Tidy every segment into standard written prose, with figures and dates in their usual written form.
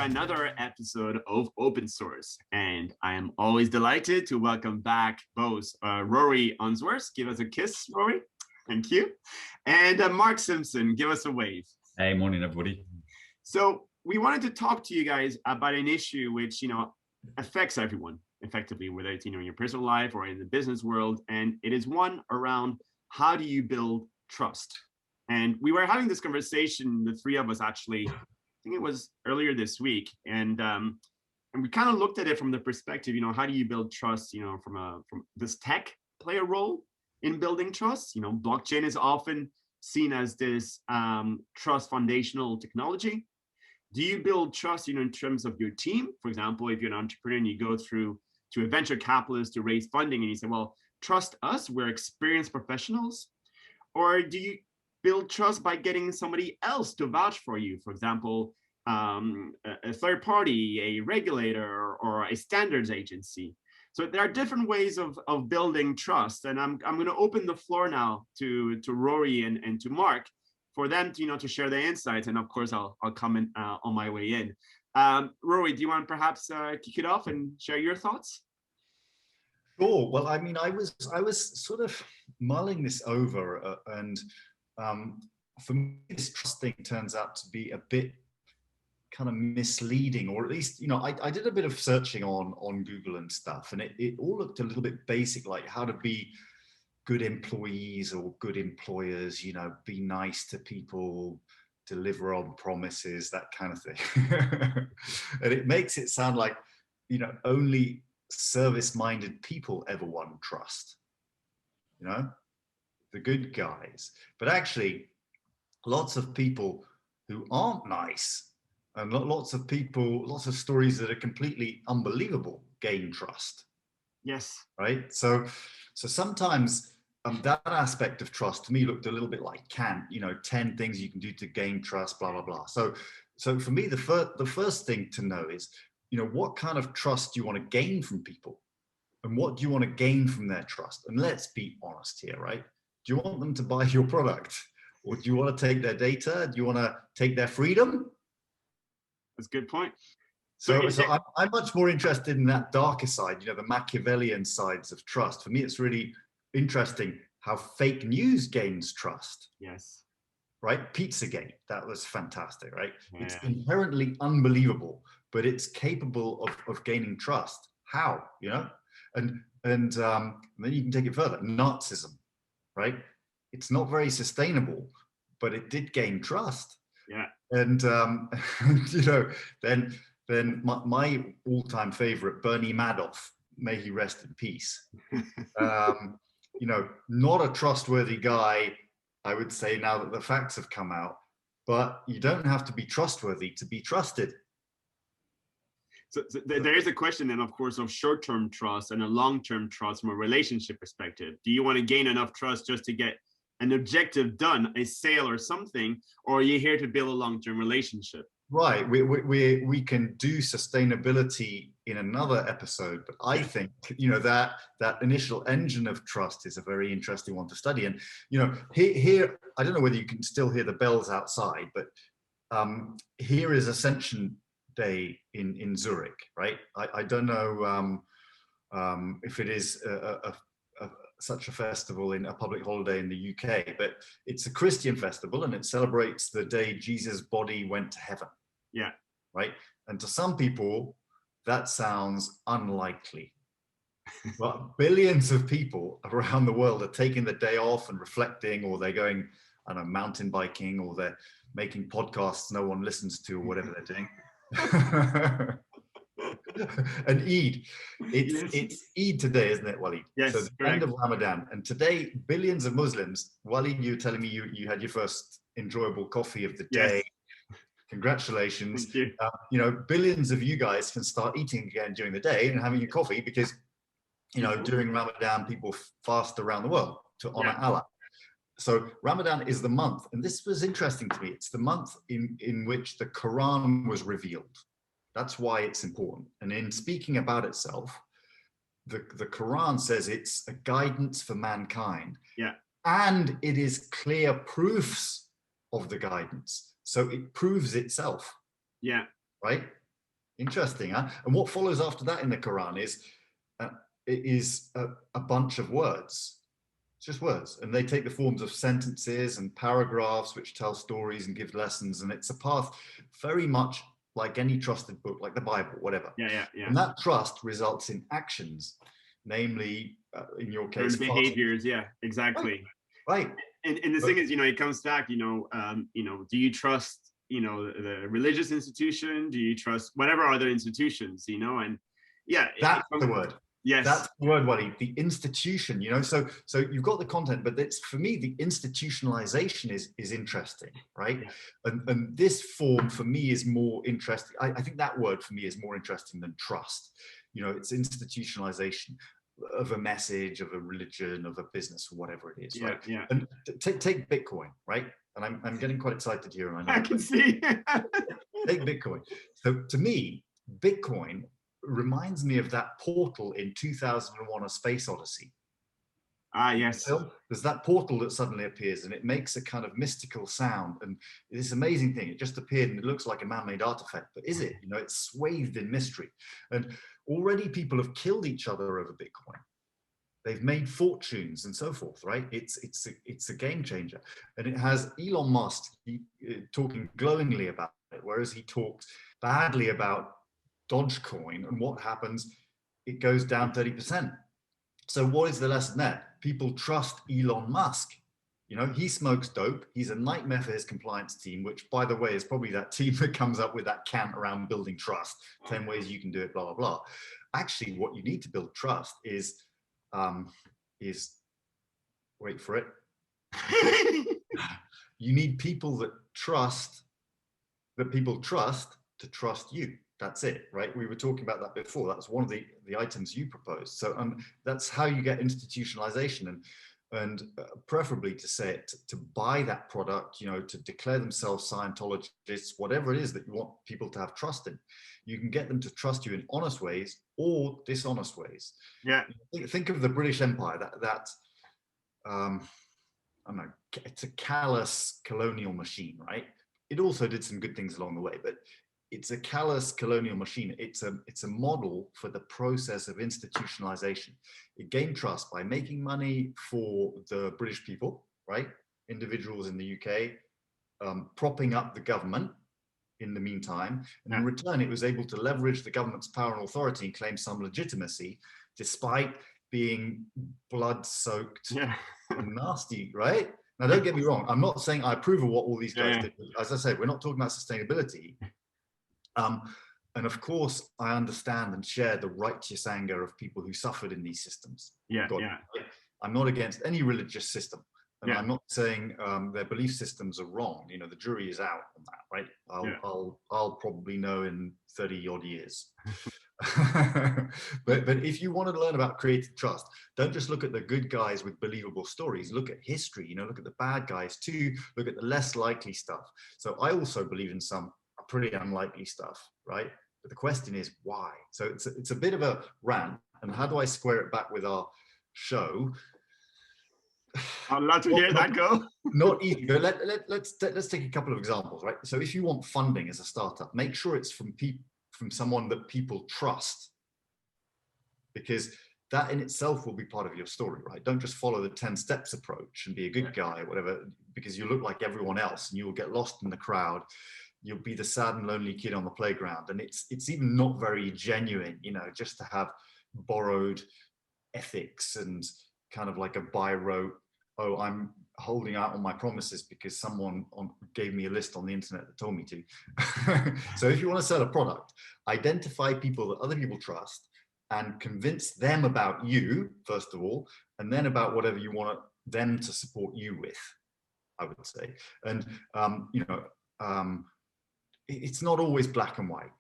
another episode of Open Source. And I am always delighted to welcome back both Rory Unsworth. Give us a kiss, Rory. Thank you. And Mark Simpson, give us a wave. Hey, morning, everybody. So we wanted to talk to you guys about an issue which, affects everyone effectively, whether it's, in your personal life or in the business world. And it is one around how do you build trust? And we were having this conversation, the three of us actually, I think it was earlier this week. And we kind of looked at it from the perspective, how do you build trust, from this tech play a role in building trust? Blockchain is often seen as this trust foundational technology. Do you build trust, in terms of your team? For example, if you're an entrepreneur and you go through to a venture capitalist to raise funding and you say, well, trust us, we're experienced professionals. Or do you build trust by getting somebody else to vouch for you? For example, a third party, a regulator, or a standards agency. So there are different ways of building trust. And I'm going to open the floor now to Rory and to Mark for them to share their insights. And of course, I'll comment on my way in. Rory, do you want to perhaps kick it off and share your thoughts? Sure. Well, I mean, I was sort of mulling this over, and for me, this trust thing turns out to be a bit kind of misleading, or at least, I did a bit of searching on Google and stuff, and it all looked a little bit basic, like how to be good employees or good employers, be nice to people, deliver on promises, that kind of thing. And it makes it sound like, only service-minded people ever won trust, the good guys. But actually, lots of people who aren't nice and lots of stories that are completely unbelievable gain trust. Yes. Right. So sometimes that aspect of trust to me looked a little bit like Kant, 10 things you can do to gain trust, blah, blah, blah. So for me, the first thing to know is, what kind of trust do you want to gain from people? And what do you want to gain from their trust? And let's be honest here, right? Do you want them to buy your product? Or do you want to take their data? Do you want to take their freedom? That's a good point. So I'm much more interested in that darker side, the Machiavellian sides of trust. For me, it's really interesting how fake news gains trust. Yes. Right? Pizzagate, that was fantastic, right? Yeah. It's inherently unbelievable, but it's capable of gaining trust. How, And then you can take it further. Nazism, right? It's not very sustainable, but it did gain trust. Yeah. And then my all-time favorite, Bernie Madoff, may he rest in peace. Not a trustworthy guy, I would say, now that the facts have come out, but you don't have to be trustworthy to be trusted. So there is a question then, of course, of short-term trust and a long-term trust from a relationship perspective. Do you want to gain enough trust just to get an objective done, a sale or something, or are you here to build a long-term relationship? Right. We can do sustainability in another episode, but I think, that initial engine of trust is a very interesting one to study. And, here, I don't know whether you can still hear the bells outside, but here is Ascension Day in Zurich, right? I don't know if it is such a festival in a public holiday in the UK, but it's a Christian festival and it celebrates the day Jesus' body went to heaven. Yeah. Right. And to some people, that sounds unlikely. But billions of people around the world are taking the day off and reflecting, or they're going, mountain biking, or they're making podcasts no one listens to, or whatever they're doing. And Eid, it's Eid today, isn't it, Walid? Yes, so the correct. End of Ramadan, and today billions of Muslims. Walid, you were telling me you had your first enjoyable coffee of the day. Yes. Congratulations. Thank you. Billions of you guys can start eating again during the day and having your coffee because during Ramadan people fast around the world to honor Allah. So Ramadan is the month, and this was interesting to me. It's the month in which the Quran was revealed. That's why it's important. And in speaking about itself, the Quran says it's a guidance for mankind. Yeah. And it is clear proofs of the guidance. So it proves itself. Yeah. Right? Interesting, huh? And what follows after that in the Quran is a bunch of words. It's just words, and they take the forms of sentences and paragraphs which tell stories and give lessons, and it's a path very much like any trusted book, like the Bible, whatever. Yeah. And that trust results in actions, namely, in your case, behaviors. Yeah, exactly. Right. And the thing is, it comes back, do you trust, the religious institution? Do you trust whatever other institutions, and yeah. That's the word. Yes. That's the word, Walid, the institution, so you've got the content, but it's, for me, the institutionalization is interesting, right? Yeah. And this form for me is more interesting. I think that word for me is more interesting than trust. It's institutionalization of a message, of a religion, of a business, or whatever it is, right? Yeah. And take Bitcoin, right? And I'm getting quite excited here. And I can see. Take Bitcoin. So to me, Bitcoin reminds me of that portal in 2001: A Space Odyssey. Ah, yes. There's that portal that suddenly appears, and it makes a kind of mystical sound, and this amazing thing, it just appeared, and it looks like a man-made artifact, but is it? It's swathed in mystery, and already people have killed each other over Bitcoin. They've made fortunes and so forth, right? It's a game changer, and it has Elon Musk talking glowingly about it, whereas he talks badly about Dogecoin, and what happens? It goes down 30%. So what is the lesson there? People trust Elon Musk. He smokes dope. He's a nightmare for his compliance team, which, by the way, is probably that team that comes up with that cant around building trust. 10 ways you can do it, blah, blah, blah. Actually, what you need to build trust is wait for it. You need people that people trust to trust you. That's it, right? We were talking about that before. That's one of the items you proposed. So that's how you get institutionalization, and preferably to say it, to buy that product, to declare themselves Scientologists, whatever it is that you want people to have trust in. You can get them to trust you in honest ways or dishonest ways. Yeah. Think of the British Empire, I don't know, it's a callous colonial machine, right? It also did some good things along the way, but it's a callous colonial machine. It's a model for the process of institutionalization. It gained trust by making money for the British people, right? Individuals in the UK, propping up the government in the meantime. And in return, it was able to leverage the government's power and authority and claim some legitimacy, despite being blood-soaked and nasty, right? Now, don't get me wrong. I'm not saying I approve of what all these guys did. As I said, we're not talking about sustainability. And of course, I understand and share the righteous anger of people who suffered in these systems. I'm not against any religious system. And I'm not saying their belief systems are wrong. The jury is out on that, right? I'll probably know in 30 odd years. but if you want to learn about creative trust, don't just look at the good guys with believable stories. Look at history, look at the bad guys too. Look at the less likely stuff. So I also believe in some pretty unlikely stuff, right? But the question is why? So it's a bit of a rant. And how do I square it back with our show? I'd love to hear that go. Not easy, but let's take a couple of examples, right? So if you want funding as a startup, make sure it's from someone that people trust, because that in itself will be part of your story, right? Don't just follow the 10 steps approach and be a good guy or whatever, because you look like everyone else and you will get lost in the crowd. You'll be the sad and lonely kid on the playground. And it's even not very genuine, just to have borrowed ethics and kind of like a by rote, oh, I'm holding out on my promises because someone gave me a list on the internet that told me to. So if you want to sell a product, identify people that other people trust and convince them about you, first of all, and then about whatever you want them to support you with, I would say. And, it's not always black and white.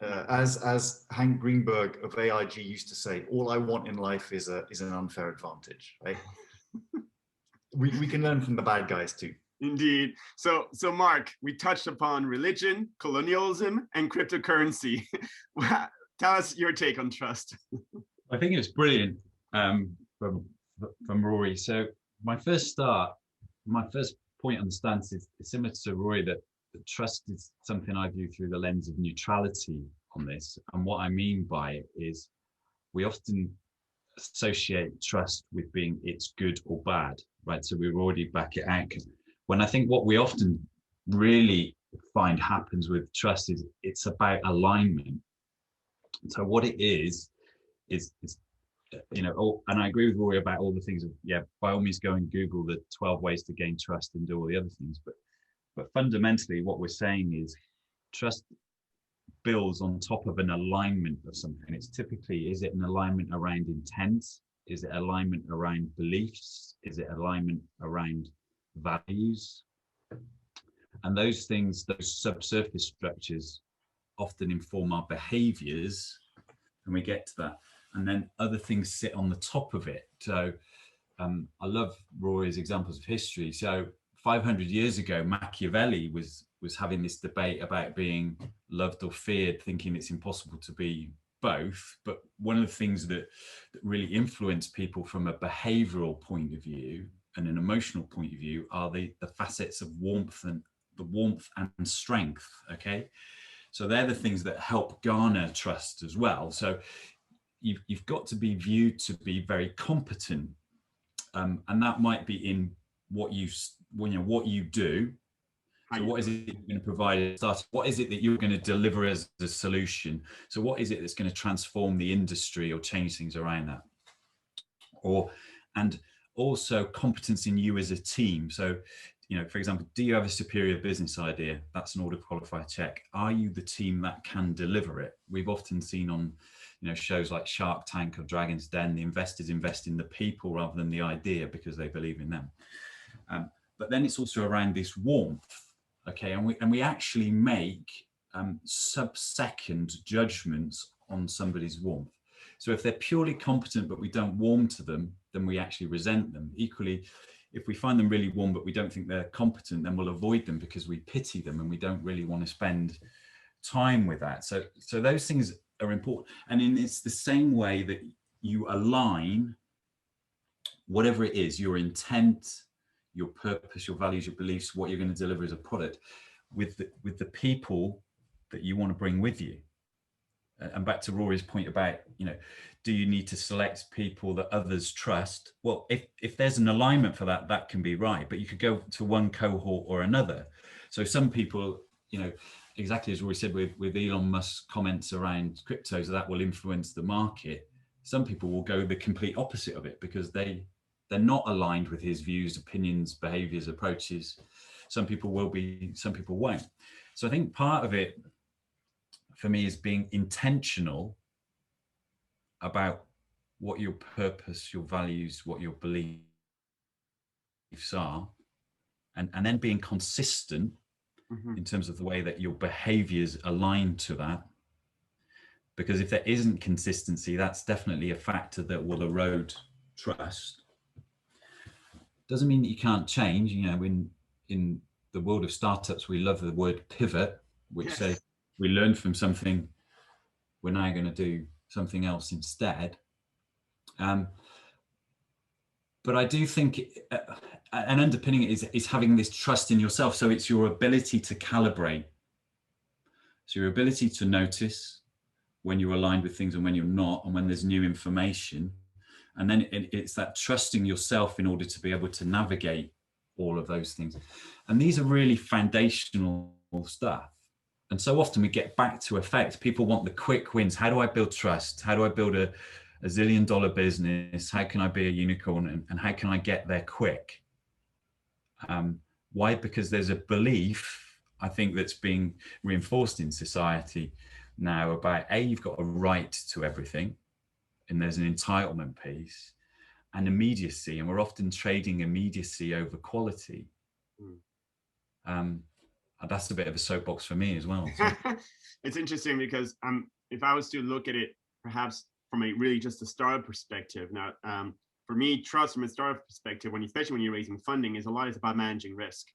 As Hank Greenberg of AIG used to say, all I want in life is an unfair advantage, right? we can learn from the bad guys too. Indeed. So Mark, we touched upon religion, colonialism, and cryptocurrency. Tell us your take on trust. I think it was brilliant from Rory. So my first point on the stance is similar to Rory, that trust is something I view through the lens of neutrality on this. And what I mean by it is we often associate trust with being it's good or bad, right? So we're already back at out. When I think what we often really find happens with trust is it's about alignment. So what it is you know, and I agree with Rory about all the things of, yeah, by all means go and Google the 12 ways to gain trust and do all the other things. But fundamentally what we're saying is trust builds on top of an alignment of something. It's typically, is it an alignment around intent? Is it alignment around beliefs? Is it alignment around values? And those things, those subsurface structures often inform our behaviors, and we get to that. And then other things sit on the top of it. So I love Rory's examples of history. So 500 years ago, Machiavelli was having this debate about being loved or feared, thinking it's impossible to be both. But one of the things that really influence people from a behavioral point of view and an emotional point of view are the facets of warmth and the warmth and strength. Okay, so they're the things that help garner trust as well. So you've got to be viewed to be very competent, and that might be in what you do. So what is it you're going to provide? What is it that you're going to deliver as a solution? So what is it that's going to transform the industry or change things around that? And also competence in you as a team. So, you know, for example, do you have a superior business idea? That's an order qualifier check. Are you the team that can deliver it? We've often seen on, you know, shows like Shark Tank or Dragon's Den, the investors invest in the people rather than the idea because they believe in them. But then it's also around this warmth. Okay, and we actually make sub-second judgments on somebody's warmth. So if they're purely competent but we don't warm to them, then we actually resent them. Equally, if we find them really warm but we don't think they're competent, then we'll avoid them because we pity them and we don't really want to spend time with that. So those things are important. And it's the same way that you align whatever it is, your intent, your purpose, your values, your beliefs, what you're going to deliver as a product with the people that you want to bring with you. And back to Rory's point about, you know, do you need to select people that others trust? Well, if there's an alignment for that, that can be right, but you could go to one cohort or another. So some people, you know, exactly as Rory said with Elon Musk's comments around cryptos, that will influence the market. Some people will go the complete opposite of it because they're not aligned with his views, opinions, behaviors, approaches. Some people will be, some people won't. So I think part of it for me is being intentional about what your purpose, your values, what your beliefs are, and then being consistent in terms of the way that your behaviors align to that. Because if there isn't consistency, that's definitely a factor that will erode trust. Doesn't mean that you can't change. You know, in the world of startups, we love the word pivot, which says we learn from something, we're now going to do something else instead. But I do think, and underpinning it is having this trust in yourself. So it's your ability to calibrate. So your ability to notice when you're aligned with things and when you're not, and when there's new information. And then it's that trusting yourself in order to be able to navigate all of those things. And these are really foundational stuff. And so often we get back to effect. People want the quick wins. How do I build trust? How do I build a $1 zillion business? How can I be a unicorn? And how can I get there quick? Why? Because there's a belief, I think, that's being reinforced in society now about you've got a right to everything, and there's an entitlement piece, and immediacy, and we're often trading immediacy over quality. That's a bit of a soapbox for me as well. So. It's interesting because if I was to look at it perhaps from a really just a startup perspective, now for me, trust from a startup perspective, especially when you're raising funding, is a lot is about managing risk.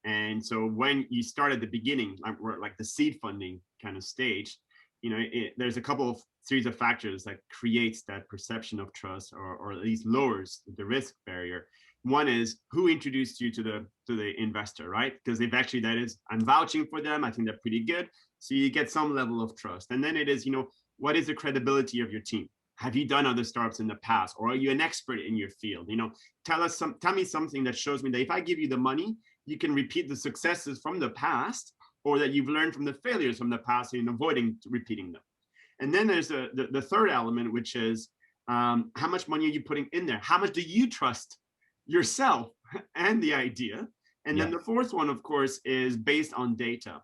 And so when you start at the beginning, like the seed funding kind of stage, you know, there's a couple of series of factors that creates that perception of trust, or at least lowers the risk barrier. One is who introduced you to the investor, right? Because if actually that is, I'm vouching for them, I think they're pretty good. So you get some level of trust. And then it is, what is the credibility of your team? Have you done other startups in the past, or are you an expert in your field? Tell me something that shows me that if I give you the money, you can repeat the successes from the past, or that you've learned from the failures from the past and avoiding repeating them. And then there's the third element, which is how much money are you putting in there? How much do you trust yourself and the idea? And then the fourth one, of course, is based on data.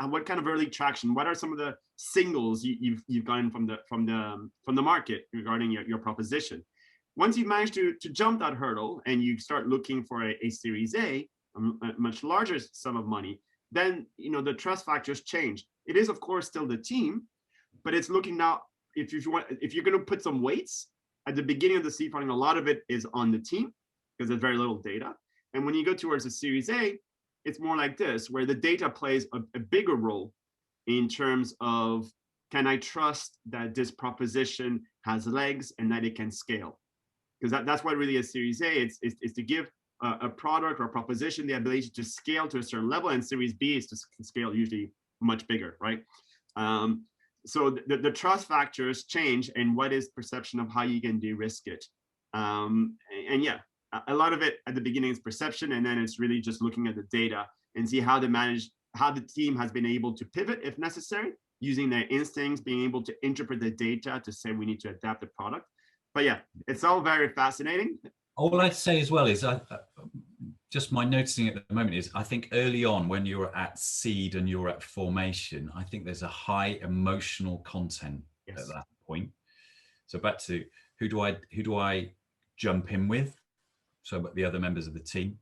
What kind of early traction? What are some of the signals you've gotten from the market regarding your proposition? Once you've managed to jump that hurdle and you start looking for a Series A much larger sum of money, then the trust factors change. It is, of course, still the team, but it's looking now, if you're going to put some weights at the beginning of the seed funding, a lot of it is on the team because there's very little data. And when you go towards a Series A, it's more like this, where the data plays a bigger role in terms of, can I trust that this proposition has legs and that it can scale? Because that's what really a Series A is to give a product or a proposition the ability to scale to a certain level, and Series B is to scale usually much bigger, right? So the trust factors change, and what is perception of how you can de-risk it. And yeah, a lot of it at the beginning is perception, and then it's really just looking at the data and see how the team has been able to pivot if necessary, using their instincts, being able to interpret the data to say we need to adapt the product. But yeah, it's all very fascinating. All I'd say as well is, just my noticing at the moment is, I think early on when you're at seed and you're at formation, I think there's a high emotional content at that point. So back to who do I jump in with? So the other members of the team.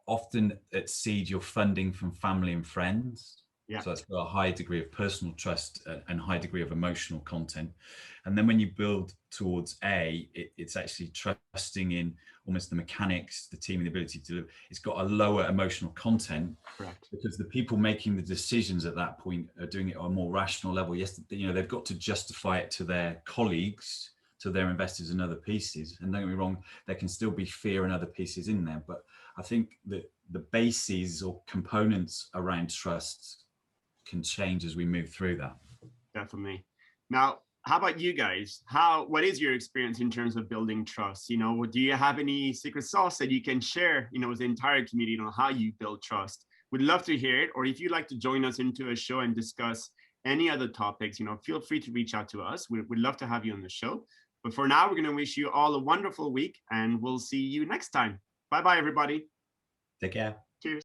Often at seed, you're funding from family and friends. Yeah. So that's got a high degree of personal trust and high degree of emotional content. And then when you build towards A, it's actually trusting in almost the mechanics, the team, and the ability to deliver. It's got a lower emotional content. Correct. Because the people making the decisions at that point are doing it on a more rational level. Yes, they've got to justify it to their colleagues, to their investors and other pieces. And don't get me wrong, there can still be fear and other pieces in there. But I think that the bases or components around trust can change as we move through that. Definitely. Now, how about you guys? What is your experience in terms of building trust? Do you have any secret sauce that you can share, with the entire community on how you build trust? We'd love to hear it. Or if you'd like to join us into a show and discuss any other topics, feel free to reach out to us. We'd love to have you on the show. But for now, we're going to wish you all a wonderful week, and we'll see you next time. Bye-bye, everybody. Take care. Cheers.